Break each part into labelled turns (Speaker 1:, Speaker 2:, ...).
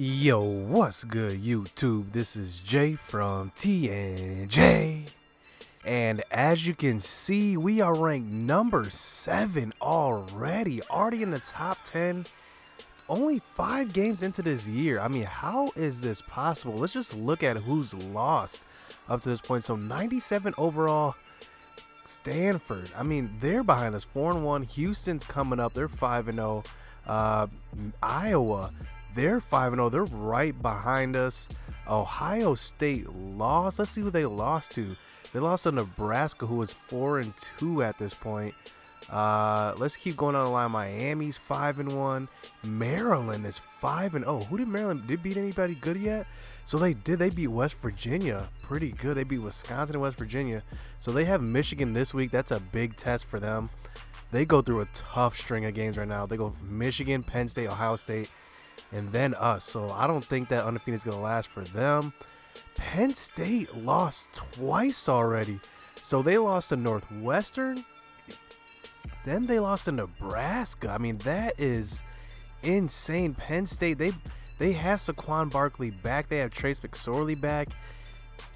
Speaker 1: Yo, what's good, YouTube? This is Jay from TNJ. And as you can see, we are ranked number 7 already in the top 10. Only 5 games into this year. I mean, how is this possible? Let's just look at who's lost up to this point. So 97 overall. Stanford, I mean, they're behind us, 4-1. Houston's coming up, they're 5-0. Iowa, they're 5-0. They're right behind us. Ohio State lost. Let's see who they lost to. They lost to Nebraska, who was 4-2 at this point. Let's keep going on the line. Miami's 5-1. Maryland is 5-0. Who did Maryland beat anybody good yet? So they did. They beat West Virginia pretty good. They beat Wisconsin and West Virginia. So they have Michigan this week. That's a big test for them. They go through a tough string of games right now. They go Michigan, Penn State, Ohio State, and then us. So I don't think that undefeated is going to last for them. Penn State lost twice already. So they lost to Northwestern. Then they lost to Nebraska. I mean, that is insane. Penn State, they have Saquon Barkley back. They have Trace McSorley back.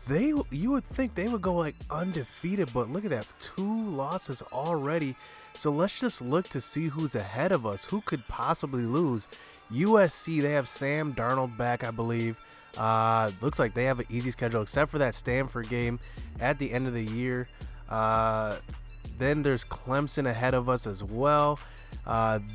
Speaker 1: You would think they would go like undefeated, but look at that, 2 losses already. So let's just look to see who's ahead of us. Who could possibly lose? USC, they have Sam Darnold back, I believe. Looks like they have an easy schedule except for that Stanford game at the end of the year. Then there's Clemson ahead of us as well.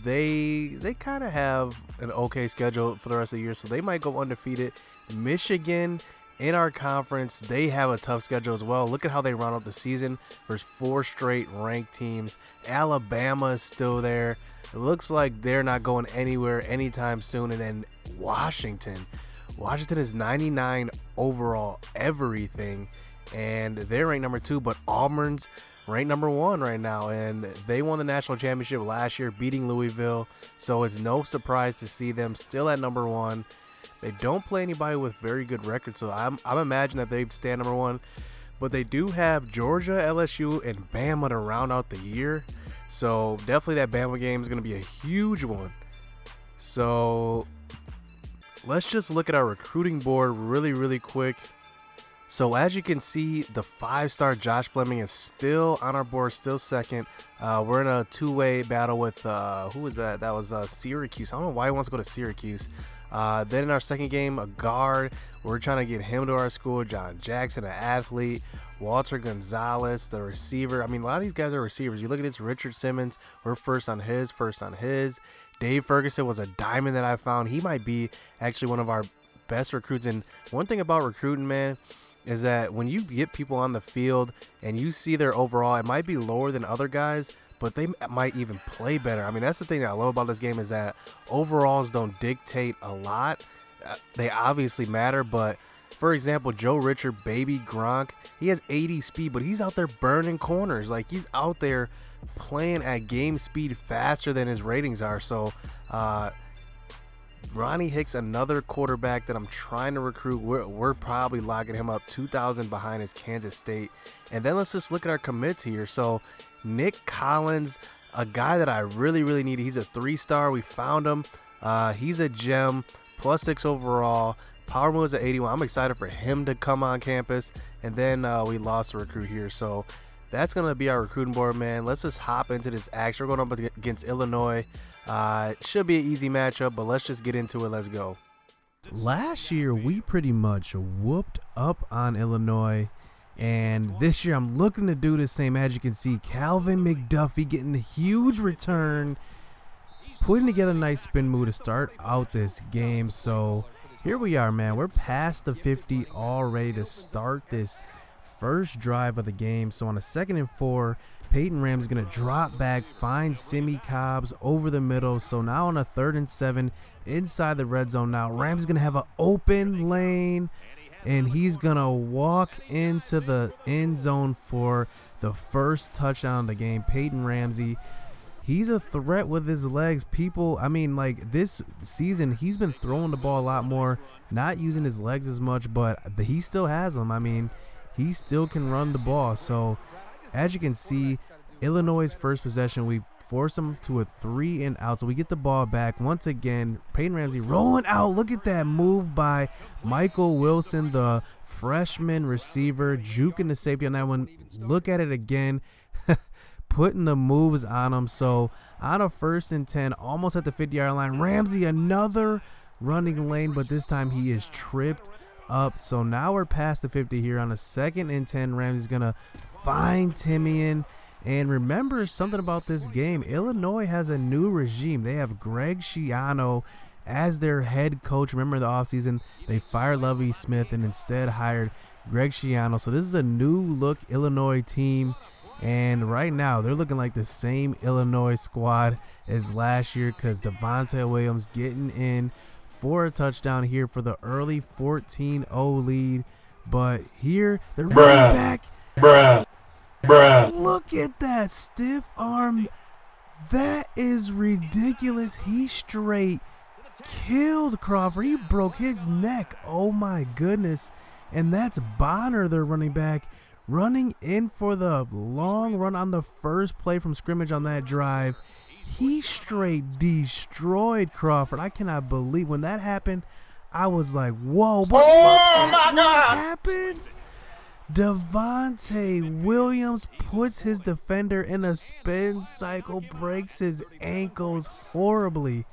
Speaker 1: They kind of have an okay schedule for the rest of the year, so they might go undefeated. Michigan in our conference, they have a tough schedule as well. Look at how they run up the season. There's 4 straight ranked teams. Alabama is still there. It looks like they're not going anywhere anytime soon. And then Washington is 99 overall everything, and they're ranked number 2, but Auburn's ranked number 1 right now, and they won the national championship last year, beating Louisville, so it's no surprise to see them still at number 1. They don't play anybody with very good records, so I'm imagining that they'd stand number 1, but they do have Georgia, LSU, and Bama to round out the year, so definitely that Bama game is going to be a huge one. So let's just look at our recruiting board really quick. So as you can see, the 5-star Josh Fleming is still on our board, still second. We're in a 2-way battle with, who was that? That was Syracuse. I don't know why he wants to go to Syracuse. Then in our second game, a guard. We're trying to get him to our school. John Jackson, an athlete. Walter Gonzalez, the receiver. I mean, a lot of these guys are receivers. You look at this, Richard Simmons. We're first on his. Dave Ferguson was a diamond that I found. He might be actually one of our best recruits. And one thing about recruiting, man, is that when you get people on the field and you see their overall, it might be lower than other guys, but they might even play better. I mean, that's the thing that I love about this game, is that overalls don't dictate a lot. They obviously matter, but for example, Joe Richard, baby Gronk, he has 80 speed, but he's out there burning corners. Like, he's out there playing at game speed faster than his ratings are. So Ronnie Hicks, another quarterback that I'm trying to recruit. We're probably locking him up 2,000 behind his Kansas State. And then let's just look at our commits here. So Nick Collins, a guy that I really need. He's a 3-star. We found him. He's a gem, +6 overall. Power move is at 81. I'm excited for him to come on campus. And then we lost a recruit here. So that's going to be our recruiting board, man. Let's just hop into this action. We're going up against Illinois. It should be an easy matchup, but let's just get into it. Let's go. Last year, we pretty much whooped up on Illinois. And this year, I'm looking to do the same. As you can see, Calvin McDuffie getting a huge return, putting together a nice spin move to start out this game. So here we are, man. We're past the 50 already to start this first drive of the game. So on a 2nd and 4, Peyton Ram's going to drop back, find Simi Cobbs over the middle. So now on a 3rd and 7 inside the red zone now, Rams going to have an open lane, and he's going to walk into the end zone for the first touchdown of the game. Peyton Ramsey, he's a threat with his legs. People, I mean, like, this season, he's been throwing the ball a lot more, not using his legs as much, but he still has them. I mean, he still can run the ball. So as you can see, Illinois' first possession, we force them to a 3-and-out. So we get the ball back once again. Peyton Ramsey rolling out. Look at that move by Michael Wilson, the freshman receiver, juking the safety on that one. Look at it again, putting the moves on him. So on a 1st and 10, almost at the 50-yard line, Ramsey another running lane, but this time he is tripped up. So now we're past the 50 here on a 2nd and 10. Ramsey's gonna find Timian. And remember something about this game, Illinois has a new regime. They have Greg Schiano as their head coach. Remember in the offseason, they fired Lovie Smith and instead hired Greg Schiano. So this is a new look Illinois team. And right now, they're looking like the same Illinois squad as last year, because Devontae Williams getting in for a touchdown here for the early 14-0 lead. But here, they're running back. Look at that stiff arm. That is ridiculous. He straight killed Crawford. He broke his neck. Oh, my goodness. And that's Bonner, their running back, running in for the long run on the first play from scrimmage on that drive. He straight destroyed Crawford. I cannot believe when that happened. I was like, whoa. But what happens? Devontae Williams puts his defender in a spin cycle, breaks his ankles horribly.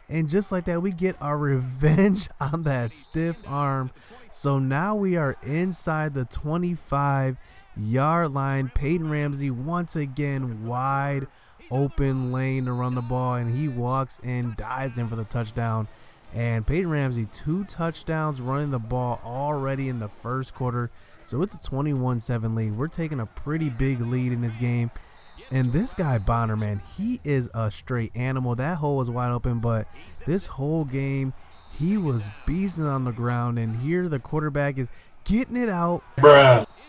Speaker 1: And just like that, we get our revenge on that stiff arm. So now we are inside the 25-yard line. Peyton Ramsey once again wide open lane to run the ball, and he walks in, dives in for the touchdown. And Peyton Ramsey, 2 touchdowns running the ball already in the first quarter. So it's a 21-7 lead. We're taking a pretty big lead in this game. And this guy Bonner, man, he is a straight animal. That hole was wide open, but this whole game, he was beasting on the ground. And here the quarterback is getting it out.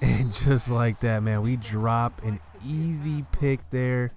Speaker 1: And just like that, man, we drop an easy pick there.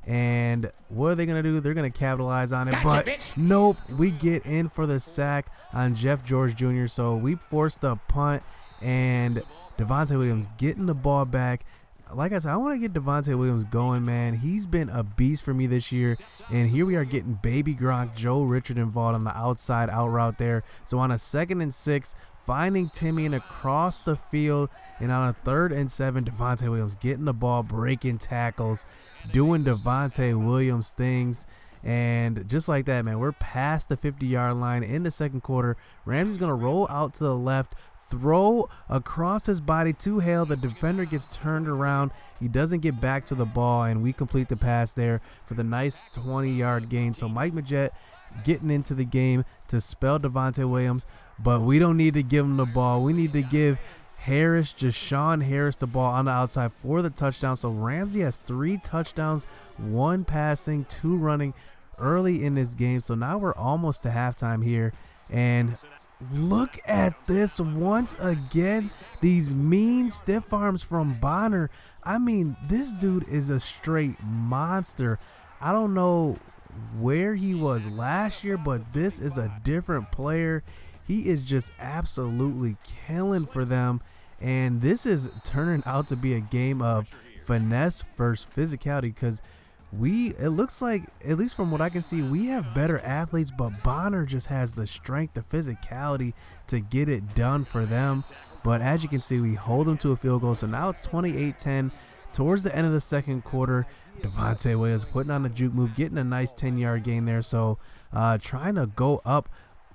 Speaker 1: And what are they going to do? They're going to capitalize on it. But nope, we get in for the sack on Jeff George Jr. So we forced the punt, and Devontae Williams getting the ball back. Like I said, I want to get Devontae Williams going, man. He's been a beast for me this year. And here we are getting baby Gronk, Joe Richard involved on the outside out route there. So on a 2nd and 6, finding Timian across the field. And on a 3rd and 7, Devontae Williams getting the ball, breaking tackles, doing Devontae Williams things. And just like that, man, we're past the 50-yard line in the second quarter. Ramsey's going to roll out to the left, throw across his body to Hale. The defender gets turned around. He doesn't get back to the ball, and we complete the pass there for the nice 20-yard gain. So Mike Majette getting into the game to spell Devontae Williams, but we don't need to give him the ball. We need to give Harris, Jashawn Harris, the ball on the outside for the touchdown. So Ramsey has 3 touchdowns, 1 passing, 2 running early in this game. So now we're almost to halftime here, and look at this once again. These mean stiff arms from Bonner. I mean, this dude is a straight monster. I don't know where he was last year, but this is a different player. He is just absolutely killing for them. And this is turning out to be a game of finesse versus physicality, because it looks like, at least from what I can see, we have better athletes, but Bonner just has the strength, the physicality to get it done for them. But as you can see, we hold them to a field goal. So now it's 28-10 towards the end of the second quarter. Devontae Williams putting on the juke move, getting a nice 10-yard gain there. So trying to go up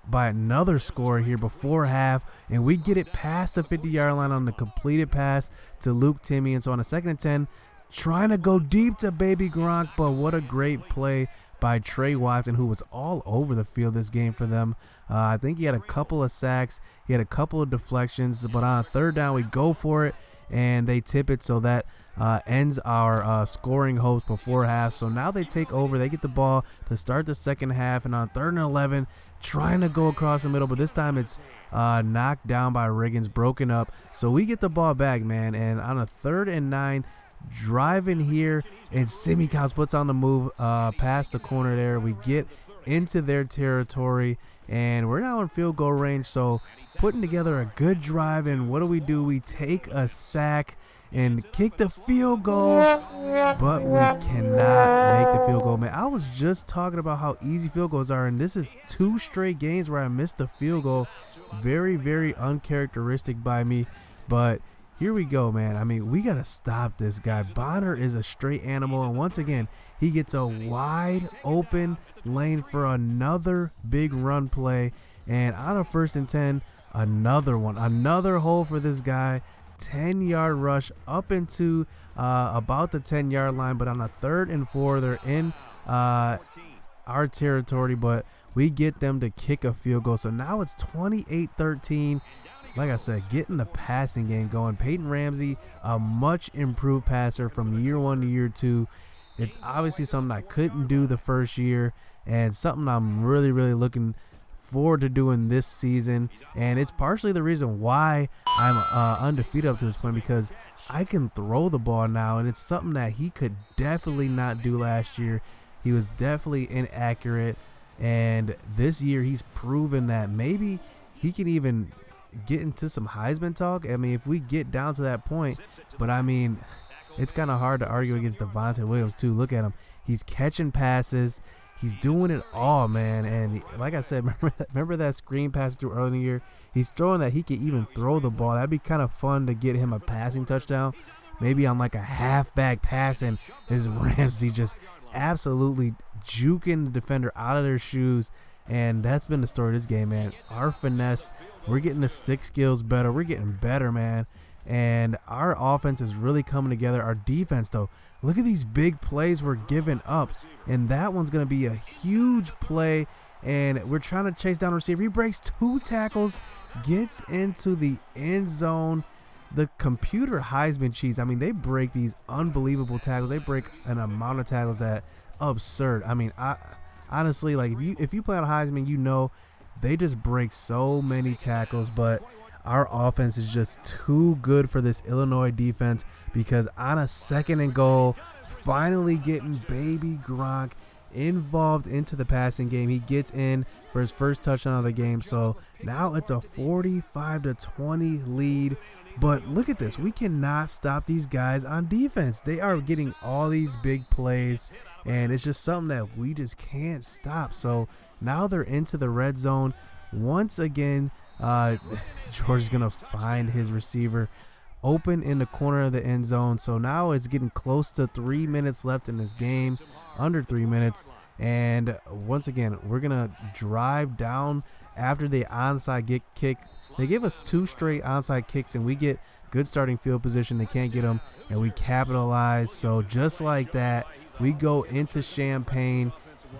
Speaker 1: by another score here before half, and we get it past the 50-yard line on the completed pass to Luke Timian. So on a 2nd and 10, trying to go deep to baby Gronk, but what a great play by Trey Watson, who was all over the field this game for them. I think he had a couple of sacks, he had a couple of deflections, but on a 3rd down, we go for it, and they tip it, so that ends our scoring hopes before half. So now they take over, they get the ball to start the second half, and on 3rd and 11, trying to go across the middle, but this time it's knocked down by Riggins, broken up. So we get the ball back, man, and on a 3rd and 9, driving here, and Simicals puts on the move past the corner there. We get into their territory, and we're now in field goal range. So putting together a good drive, and what do? We take a sack, and kick the field goal, but we cannot make the field goal, man. I was just talking about how easy field goals are, and this is 2 straight games where I missed the field goal. Very, very uncharacteristic by me, but here we go, man. I mean, we got to stop this guy. Bonner is a straight animal, and once again, he gets a wide open lane for another big run play, and on a 1st and 10, another one, another hole for this guy. 10-yard rush up into about the 10-yard line, but on a 3rd and 4, they're in our territory, but we get them to kick a field goal. So now it's 28-13. Like I said, getting the passing game going. Peyton Ramsey, a much improved passer from year 1 to year 2. It's obviously something I couldn't do the first year, and something I'm really, really looking forward to doing this season. And it's partially the reason why I'm undefeated up to this point, because I can throw the ball now, and it's something that he could definitely not do last year. He was definitely inaccurate, and this year he's proven that maybe he can even get into some Heisman talk. I mean, if we get down to that point, but I mean, it's kind of hard to argue against Devontae Williams too. Look at him. He's catching passes. He's doing it all, man. And like I said, remember that screen pass through early in the year? He's throwing that he could even throw the ball. That'd be kind of fun to get him a passing touchdown. Maybe on like a halfback pass, and his Ramsey just absolutely juking the defender out of their shoes. And that's been the story of this game, man. Our finesse, we're getting the stick skills better. We're getting better, man. And our offense is really coming together. Our defense, though, look at these big plays we're giving up. And that one's going to be a huge play. And we're trying to chase down a receiver. He breaks 2 tackles, gets into the end zone. The computer Heisman cheats. I mean, they break these unbelievable tackles. They break an amount of tackles that absurd. I mean, honestly, like if you play on Heisman, you know they just break so many tackles. But our offense is just too good for this Illinois defense, because on a 2nd and goal, finally getting baby Gronk involved into the passing game. He gets in for his first touchdown of the game. So now it's a 45-20 lead. But look at this. We cannot stop these guys on defense. They are getting all these big plays, and it's just something that we just can't stop. So now they're into the red zone. Once again, George is going to find his receiver open in the corner of the end zone. So now it's getting close to 3 minutes left in this game, under 3 minutes. And once again, we're going to drive down after the onside kick. They give us 2 straight onside kicks, and we get good starting field position. They can't get them, and we capitalize. So just like that, we go into Champaign,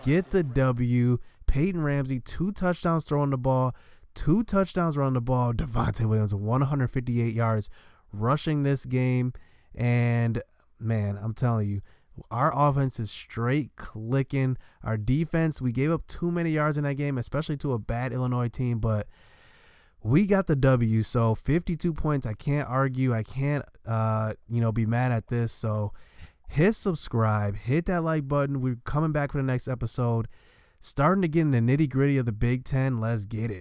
Speaker 1: get the W. Peyton Ramsey, 2 touchdowns throwing the ball, 2 touchdowns running the ball. Devontae Williams, 158 yards rushing this game. And, man, I'm telling you, our offense is straight clicking. Our defense, we gave up too many yards in that game, especially to a bad Illinois team, but we got the W. So 52 points. I can't argue. I can't, be mad at this. So hit subscribe, hit that like button. We're coming back for the next episode. Starting to get in the nitty gritty of the Big Ten. Let's get it.